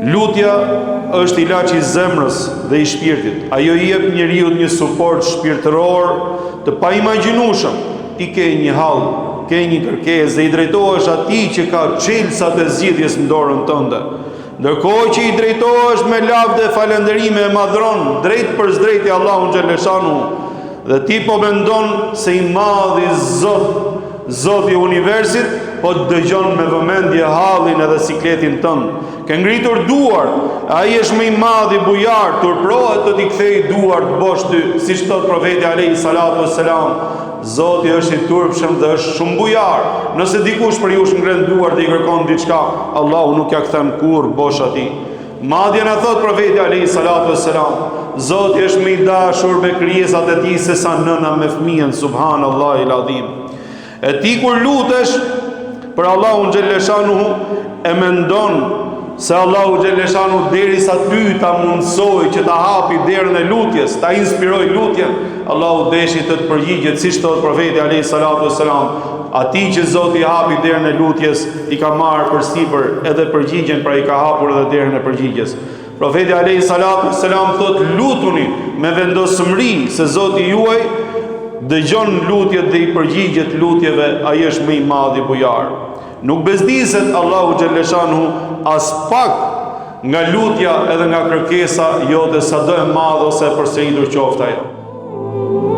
Lutja është ilaçi i zemrës dhe i shpirtit. Ajo i jep njeriu një suport shpirtëror të paimagjinueshëm. Ti ke një hall, ke një kërkesë dhe i drejtohesh atij që ka çelësat e zgjidhjes në dorën tënde. Ndërkohë që i drejtohesh me lavdë dhe falënderime e madhron drejt për drejt i Allahun xhaleshanu, dhe ti po mendon se i madhi Zoti i universit po dëgjon me vëmendje hallin edhe sikletin tënd. Ke ngritur duart, ai është më i madh i bujar, turprohet të t'i kthej duart bosh ty, siç thot profeti alayhi salatu wassalam. Zoti është i turpshëm dhe është shumë bujar. Nëse dikush për ju ngren duart dhe i kërkon diçka, Allahu nuk ja kthen kurr bosh atij. Madje na thot profeti alayhi salatu wassalam, Zoti është më i dashur me krijesat e tij se sa nëna me fëmijën, subhanallahu el-azim. E ti kur lutesh për Allahun xhaleshanuhu e mendon se Allahu xhaleshanu derisa ty ta mundsoj që ta hapi derën e lutjes, ta inspiroj lutjen, Allahu deshi të përgjigjet, siç thot profeti alayhi salatu wassalam, atij që Zoti i hapi derën e lutjes, i ka marrë përsipër edhe përgjigjen, pra i ka hapur edhe derën e përgjigjes. Profeti alayhi salatu wassalam thot, lutuni me vendosmëri se Zoti juaj dëgjon lutjet dhe i përgjigjet lutjeve, ai është më i madh i bujar. Nuk bezdiset Allahu xhaleshanu as pak nga lutja edhe nga kërkesa jote, sado e madhe ose e përsëritur qoftë ajo.